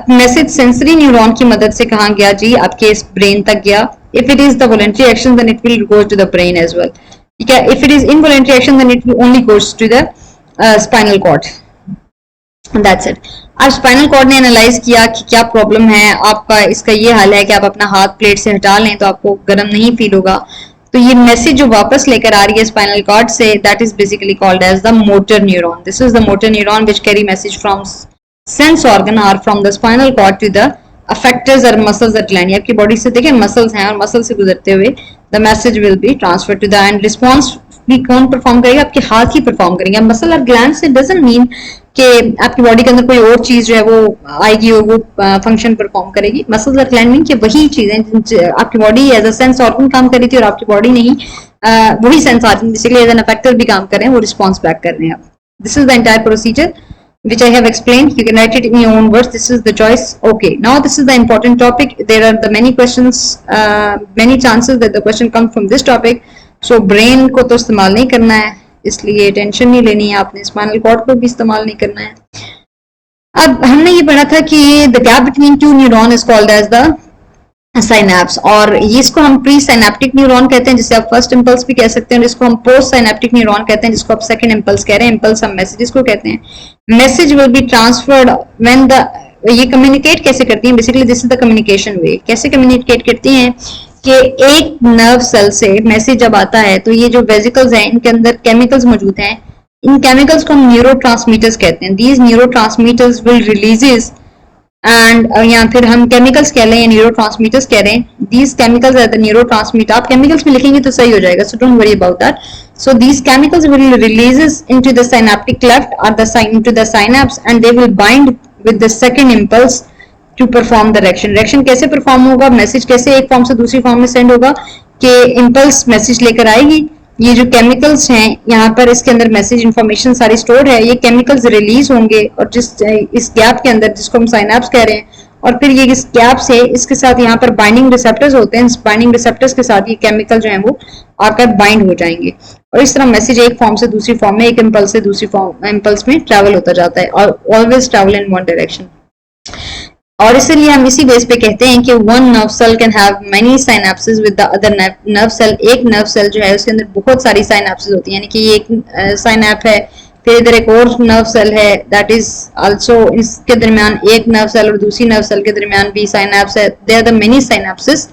Message sensory neuron की मदद से कहाँ गया जी, आपके इस ब्रेन तक गया। If it is the voluntary action then it will go to the brain as well, ठीक है। If it is involuntary action then it will only goes to the spinal cord, that's it. अब spinal cord ने analyse किया कि क्या problem है आपका, इसका ये हाल है कि आप अपना हाथ प्लेट से हटा लें तो आपको गर्म नहीं फील होगा। तो ये मैसेज जो वापस लेकर आ रही है स्पाइनल कॉर्ड से, that is basically called as the motor neuron. This is the motor neuron which carry message from sense organ और from the spinal cord to the effectors और मसल्स दैट लाइन। आपकी body से देखिए muscles हैं और muscle से गुजरते हुए the message will be transfer to the end response भी कौन परफॉर्म करेगा, आपके हाथ ही परफॉर्म करेंगे। मसल और ग्लैंड से डजंट मीन कि आपकी बॉडी के अंदर कोई और चीज जो है वो आएगी और वो फंक्शन परफॉर्म करेगी। मसल्स और ग्लैंड मीन कि वही चीजें आपकी body as a sense organ काम कर रही थी और आपकी बॉडी नहीं वही sense organ basically as an effector भी काम कर रहे हैं, वो रिस्पॉन्स बैक कर रहे हैं। This is the entire procedure which I have explained. You can write it in your own words. This is the choice. Okay, now this is the important topic. There are the many questions, many chances that the question come from this topic. So brain को तो इस्तेमाल नहीं करना है, इसलिए tension नहीं लेनी है आपने। स्पाइनल कॉर्ड को भी इस्तेमाल नहीं करना है। अब हमने ये पढ़ा था कि the gap between two neuron is called as the synapse, और इसको हम प्री साइनेप्टिक न्यूरॉन कहते हैं, जिसे आप फर्स्ट इंपल्स भी कह सकते हैं, जिसको हम पोस्ट साइनेप्टिक न्यूरॉन कहते हैं, जिसको आप सेकंड इंपल्स कह रहे हैं। इंपल्स हम मैसेजेस को कहते हैं। Message will be transferred when the, ये कम्युनिकेट कैसे करती हैं basically, this is the communication way. कैसे कम्युनिकेट करती हैं कि एक नर्व सेल से मैसेज जब आता है तो ये जो वेसिकल्स हैं इनके अंदर केमिकल्स मौजूद हैं, इन केमिकल्स को हम न्यूरोट्रांसमीटर्स कहते हैं। These neurotransmitters will releases and या फिर हम केमिकल्स कह रहे हैं, न्यूरोट्रांसमीटर्स कह रहे हैं। These chemicals are the neurotransmitter. आप केमिकल्स में लिखेंगे तो सही हो जाएगा, so don't worry about that. So these chemicals will releases into the synaptic cleft or the into the synapse and they will bind with the second impulse to perform the reaction. Reaction कैसे perform होगा, message कैसे एक form से दूसरी form में send होगा कि impulse message लेकर आएगी। ये जो केमिकल्स हैं यहाँ पर इसके अंदर मैसेज इंफॉर्मेशन सारी स्टोर है, ये केमिकल्स रिलीज होंगे और जिस इस गैप के अंदर जिसको हम साइनैप्स कह रहे हैं, और फिर ये इस गैप से इसके साथ यहाँ पर बाइंडिंग रिसेप्टर्स होते हैं। इस बाइंडिंग रिसेप्टर्स के साथ ये केमिकल जो है वो आकर बाइंड हो जाएंगे और इस तरह मैसेज एक फॉर्म से दूसरी फॉर्म में, एक इंपल्स से दूसरी फॉर्म इंपल्स में ट्रैवल होता जाता है और always travel in one direction. और इसलिए हम इसी बेस पे कहते हैं कि one nerve cell can have many synapses with the other nerve cell. एक नर्व सेल जो है उसके अंदर बहुत सारी साइनैप्सेस होती हैं, यानी कि ये एक साइनैप है, फिर इधर एक और नर्व सेल है, दैट इज आल्सो, इसके दरमियान एक नर्व सेल और दूसरी नर्व सेल के दरमियान भी साइनैप्स है। They are the many synapses,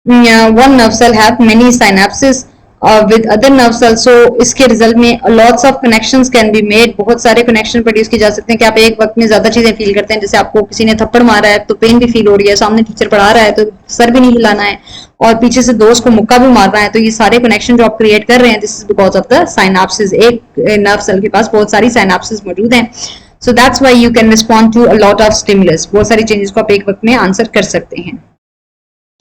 one nerve cell have many synapses with other nerve cells. So इसके रिजल्ट में lots of connections can be made, बहुत सारे कनेक्शन प्रोड्यूस किए जा सकते हैं कि आप एक वक्त में ज्यादा चीजें फील करते हैं। जैसे आपको किसी ने थप्पड़ मारा है तो पेन भी फील हो रही है, सामने टीचर पढ़ा रहा है तो सर भी नहीं हिलाना है, और पीछे से दोस्त को मुक्का भी मारना है, तो ये सारे कनेक्शन जो आप क्रिएट कर रहे हैं, this is because of the synapses. एक नर्व सेल के पास बहुत सारी साइनैप्सेस मौजूद हैं। So that's why you can respond to a lot of stimulus. बहुत सारी चेंजेस को आप एक वक्त में आंसर कर सकते हैं।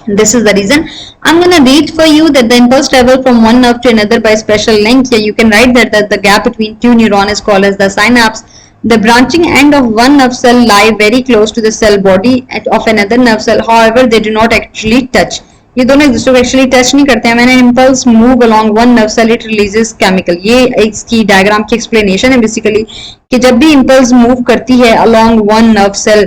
This is the reason. I'm going to read for you that the impulse travel from one nerve to another by special link. Yeah, you can write that the gap between two neurons is called as the synapse. The branching end of one nerve cell lie very close to the cell body of another nerve cell. However, they do not actually touch. ये दोनों एक दूसरे को actually touch नहीं करते हैं. When an impulse move along one nerve cell, it releases chemical. ये इसकी डायग्राम की एक्सप्लेनेशन है बेसिकली कि जब भी impulse मूव करती है along one nerve cell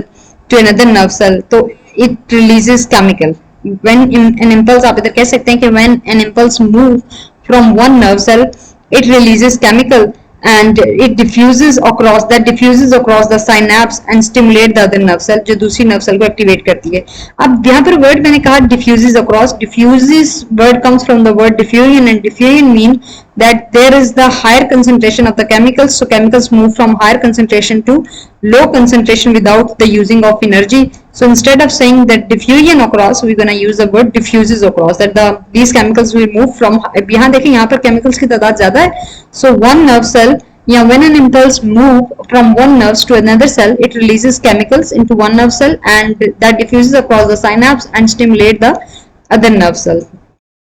to another nerve cell, तो it releases chemical. When an impulse, आप इधर कह सकते हैं कि when an impulse move from one nerve cell, it releases chemical and it diffuses across the synapse and stimulate the other nerve cell, जो दूसरी nerve cell को activate करती है. अब यहाँ पर word मैंने कहा diffuses across. Diffuses word comes from the word diffusion, and diffusion mean that there is the higher concentration of the chemicals, so chemicals move from higher concentration to low concentration without the using of energy. So instead of saying that diffusion across, we're gonna use the word diffuses across, that these chemicals will move from, यहाँ देखिए यहाँ पर chemicals की तादाद ज़्यादा है. So one nerve cell, when an impulse move from one nerve to another cell, it releases chemicals into one nerve cell and that diffuses across the synapse and stimulate the other nerve cell.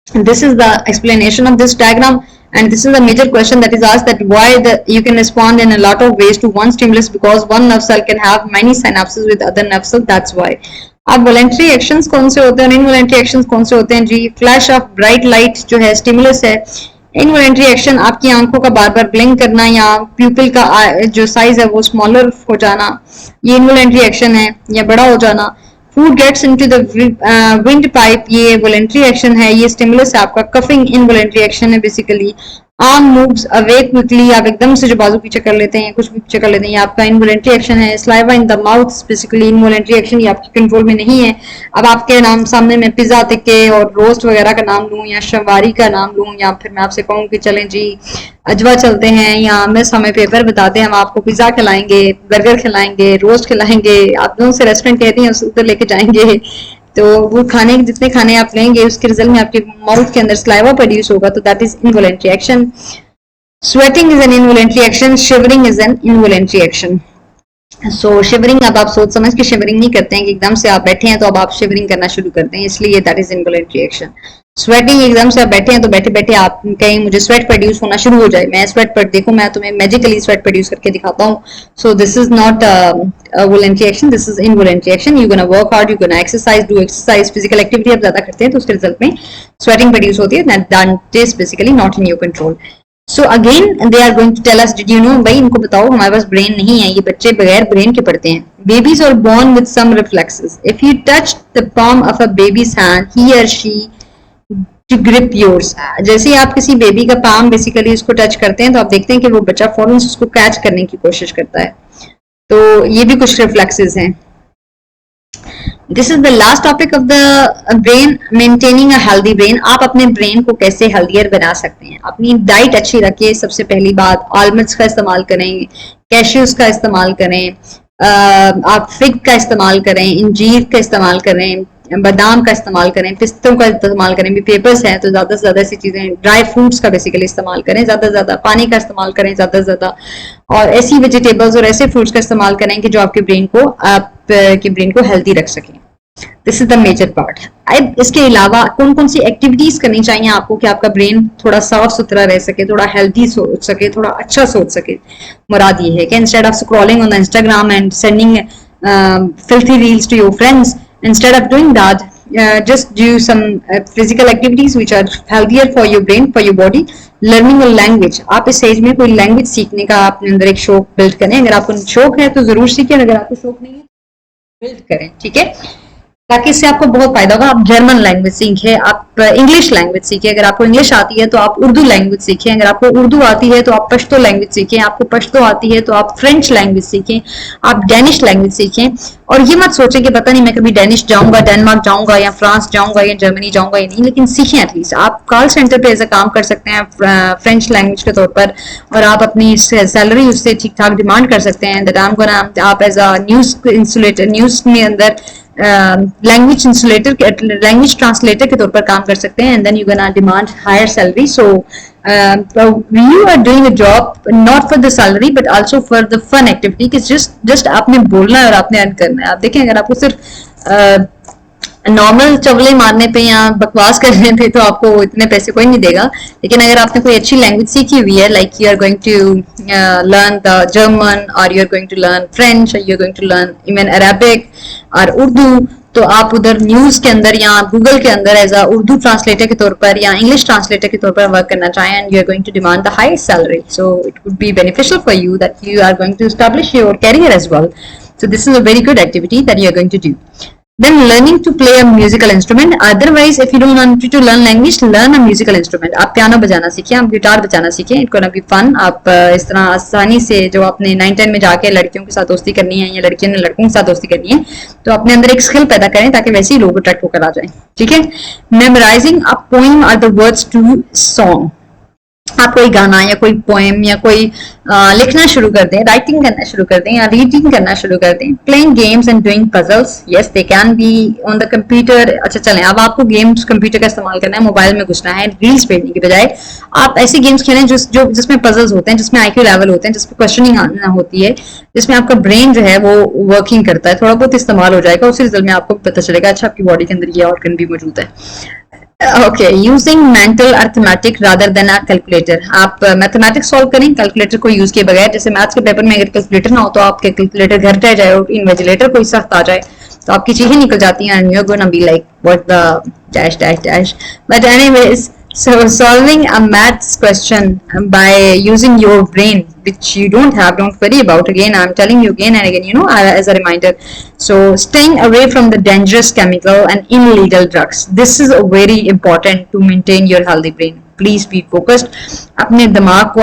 And this is the explanation of this diagram. And this is a major question that is asked, that why you can respond in a lot of ways to one stimulus, because one nerve cell can have many synapses with other nerve cells. That's why. अब voluntary actions कौन से होते हैं और involuntary actions कौन से होते हैं जी? फ्लैश ऑफ ब्राइट लाइट जो है स्टिमुलस है. इनवॉलेंट्री एक्शन आपकी आंखों का बार बार ब्लिंक करना या प्यूपिल का जो साइज है वो स्मॉलर हो जाना, ये इनवॉलेंट्री एक्शन है, या बड़ा हो जाना. Food gets into the wind pipe, ये वॉलेंट्री एक्शन है, ये स्टिमुलस है आपका. कफिंग इनवॉलेंट्री एक्शन है basically. Arm moves away quickly, आप एकदम से जो बाजू पीछे कर लेते हैं, कुछ भी पीछे कर लेते हैं, ये आपका इनवॉलेंट्री एक्शन है. Saliva in the mouth basically involuntary action, ये आपके कंट्रोल में नहीं है. अब आपके नाम सामने मैं पिज्जा टिक्के और रोस्ट वगैरह का नाम लूं या शवारी का नाम लूं, या फिर मैं आपसे कहूं कि चलें जी अजवा चलते हैं, या मिस हमें पेपर बताते हैं, हम आपको पिज्जा खिलाएंगे, बर्गर खिलाएंगे, रोस्ट खिलाएंगे, आप दोनों से रेस्टोरेंट कहते हैं उधर लेके जाएंगे, तो वो खाने जितने खाने आप लेंगे उसके रिजल्ट में आपके माउथ के अंदर स्लाइवा प्रोड्यूस होगा, तो that is involuntary action. Sweating is an involuntary action. Shivering is an involuntary action. So shivering, अब आप सोच समझ के शिवरिंग नहीं करते हैं कि एकदम से आप बैठे हैं तो अब आप शिवरिंग करना शुरू करते हैं, इसलिए that is involuntary action. Sweating, एकदम से आप बैठे हैं तो बैठे बैठे आप कहीं मुझे स्वेट प्रोड्यूस होना शुरू हो जाए, मैं स्वेट पर देखूं, मैं तुम्हें मैजिकली स्वेट प्रोड्यूस करके दिखाता हूं. So this is not voluntary action, this is involuntary action. You gonna work hard, you gonna exercise, do exercise, physical activity आप ज्यादा करते हैं तो उसके रिजल्ट में स्वेटिंग प्रोड्यूस होती है. That is basically not in your control. So again they are going to tell us, did you know, भाई इनको बताओ हमारे पास ब्रेन नहीं है, ये बच्चे बगैर ब्रेन के पढ़ते हैं. Babies are born with some reflexes. If you touch the palm of a baby's hand, he or she to grip yours. जैसे ही आप किसी बेबी का पाम बेसिकली उसको टच करते हैं तो आप देखते हैं कि वो बच्चा फौरन उसको कैच करने की कोशिश करता है. तो ये भी कुछ रिफ्लेक्सेस हैं. This is the last topic of the brain, maintaining a healthy brain. आप अपने ब्रेन को कैसे हेल्दियर बना सकते हैं? अपनी डाइट अच्छी रखिए. सबसे पहली बात, आलमंड्स का इस्तेमाल करें, कैश्यूज का इस्तेमाल करें, आप फिग का इस्तेमाल करें, इंजीर का इस्तेमाल करें, बादाम का इस्तेमाल करें, पिस्तों का इस्तेमाल करें. भी पेपर्स हैं तो ज्यादा से ज्यादा ऐसी चीजें, ड्राई फ्रूट्स का बेसिकली इस्तेमाल करें ज्यादा से ज्यादा. पानी का इस्तेमाल करें ज्यादा से ज्यादा, और ऐसी वेजिटेबल्स और ऐसे फ्रूट्स का इस्तेमाल करें कि जो आपके ब्रेन को हेल्दी रख सकें. This is the major part. अब इसके अलावा कौन कौन सी एक्टिविटीज करनी चाहिए आपको कि आपका ब्रेन थोड़ा साफ सुथरा रह सके, थोड़ा हेल्दी सोच सके, थोड़ा अच्छा सोच सके. मुराद ये है कि instead of scrolling on Instagram and sending filthy reels to your friends, instead of doing that, just do some physical activities which are healthier for your brain, for your body. Learning a language, आप इस as में कोई language सीखने का अपने अंदर एक शौक बिल्ड करें. अगर आपको शौक है तो जरूर सीखें, अगर आपको शौक नहीं है बिल्ड करें, ठीक है, ताकि इससे आपको बहुत फायदा होगा. आप जर्मन लैंग्वेज सीखें, आप इंग्लिश लैंग्वेज सीखें, अगर आपको इंग्लिश आती है तो आप उर्दू लैंग्वेज सीखें, अगर आपको उर्दू आती है तो आप पश्तो लैंग्वेज सीखें, आपको पश्तो आती है तो आप फ्रेंच लैंग्वेज सीखें, आप डेनिश लैंग्वेज सीखें. और ये मत सोचें कि पता नहीं मैं कभी डेनिश जाऊंगा, डेनमार्क जाऊंगा या फ्रांस जाऊंगा या जर्मनी जाऊंगा या नहीं, लेकिन सीखें एटलीस्ट. आप कॉल सेंटर पे ऐसा काम कर सकते हैं फ्रेंच लैंग्वेज के तौर पर, और आप अपनी सैलरी उससे ठीक ठाक डिमांड कर सकते हैं. दैट आई एम गोना, आप as a news insulator, news में अंदर लैंग्वेज इंसुलेटर, लैंग्वेज ट्रांसलेटर के तौर पर काम कर सकते हैं. And then you gonna demand higher salary. So you are doing a job not for the salary but also for the fun activity, कि just आपने बोलना है और आपने अर्न करना है. आप देखें, अगर आपको सिर्फ नॉर्मल चवले मारने पे या बकवास करने पे तो आपको इतने पैसे कोई नहीं देगा, लेकिन अगर आपने कोई अच्छी लैंग्वेज सीखी हुई है, like you are going to learn the German, और you are going to learn French, और you are going to learn even Arabic और उर्दू, तो आप उधर न्यूज के अंदर या गूगल के अंदर एज अ उर्दू ट्रांसलेटर के तौर पर या इंग्लिश ट्रांसलेटर के तौर पर वर्क करना चाहें, and you are going to demand the highest salary, so it would be beneficial for you that you are going to establish your career as well. So this is a very good activity that you are going to do. Then learning to play a musical instrument. Otherwise, if you don't want to learn language, learn a musical instrument. आप piano बजाना सीखें, आप guitar बजाना सीखें. It's gonna be fun. आप इस तरह आसानी से जो आपने 9-10 में जाके लड़कियों के साथ दोस्ती करनी है या लड़कियों ने लड़कों के साथ दोस्ती करनी है, तो अपने अंदर एक स्किल पैदा करें ताकि वैसे ही लोग अट्रैक्ट होकर आ जाएं. ठीक है. Memorizing a poem or the words to song. आप कोई गाना या कोई पोएम या कोई लिखना शुरू कर दें, राइटिंग करना शुरू कर दें या रीडिंग करना शुरू कर दें. Playing games and doing puzzles, yes they can be on the computer. अच्छा चलें, अब आपको गेम्स कंप्यूटर का इस्तेमाल करना है, मोबाइल में घुसना है, रील्स भेजने की बजाय आप ऐसे गेम्स खेलें जिसमें पजल्स होते हैं, जिसमें आईक्यू लेवल होते हैं, जिसमें क्वेश्चनिंग आना होती है, जिसमें आपका ब्रेन जो है वो वर्किंग करता है, थोड़ा बहुत इस्तेमाल हो जाएगा. उसी रिजल्ट में आपको पता चलेगा अच्छा आपकी बॉडी के अंदर ये ऑर्गन भी मौजूद है. Okay, using mental arithmetic rather than अ कैलकुलेटर. आप मैथमेटिक्स सॉल्व करें कैलकुलेटर को यूज किए बगैर. जैसे मैथ्स के पेपर में अगर कैलकुलेटर ना हो तो आपके कैलकुलेटर घर रह जाए और इन्विजिलेटर कोई सख्त आ जाए तो आपकी चीजें निकल जाती हैं, and you are gonna be like what the dash dash dash. But anyways, so solving a maths question by using your brain, which you don't have, don't worry about. Again, I'm telling you again and again, as a reminder. So staying away from the dangerous chemical and illegal drugs. This is a very important to maintain your healthy brain. Please be focused. अपने दिमाग को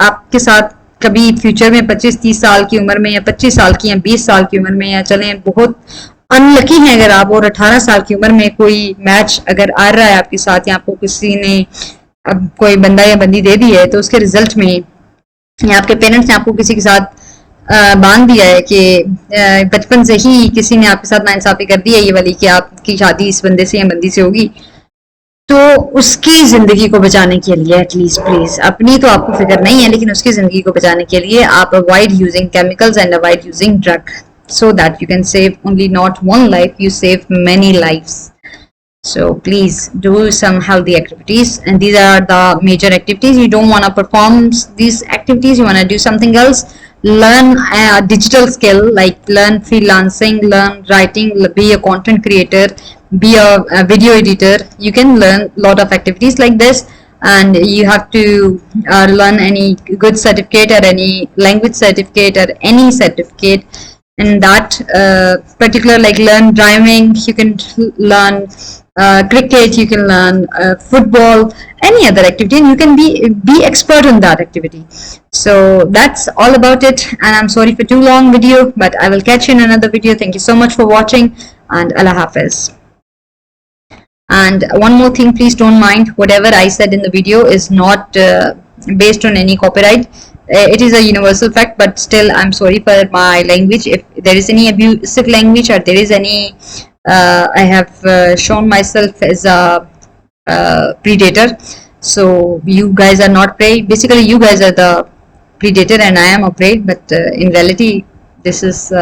आपके साथ कभी future में 25-30 साल की उम्र में या 25 साल की या 20 साल की उम्र में या चलें बहुत अनलकी हैं अगर आप, और 18 साल की उम्र में कोई मैच अगर आ रहा है आपके साथ या आपको किसी ने अब कोई बंदा या बंदी दे दी है, तो उसके रिजल्ट में या आपके पेरेंट्स ने आपको किसी के साथ बांध दिया है कि बचपन से ही किसी ने आपके साथ नाइंसाफी कर दी है ये वाली कि आपकी शादी इस बंदे से या बंदी से होगी, तो उसकी जिंदगी को बचाने के लिए एटलीस्ट प्लीज, अपनी तो आपको फिक्र नहीं है लेकिन उसकी जिंदगी को बचाने के लिए आप avoid using chemicals and avoid using drug, so that you can save only not one life, you save many lives. So please do some healthy activities, and these are the major activities. You don't want to perform these activities, you want to do something else. Learn a digital skill, like learn freelancing, learn writing, be a content creator, be a video editor. You can learn a lot of activities like this, and you have to learn any good certificate or any language certificate or any certificate in that particular, like learn driving, you can learn cricket, you can learn football, any other activity, and you can be expert in that activity. So that's all about it, and I'm sorry for too long video, but I will catch you in another video. Thank you so much for watching, and Allah Hafiz. And one more thing, please don't mind whatever I said in the video is not based on any copyright. It is a universal fact, but still I'm sorry for my language. If there is any abusive language or there is any I have shown myself as a predator, so you guys are not prey. Basically you guys are the predator and I am a prey, but in reality this is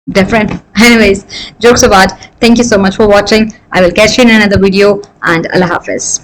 different. Anyways, jokes apart, thank you so much for watching. I will catch you in another video, and Allah Hafiz.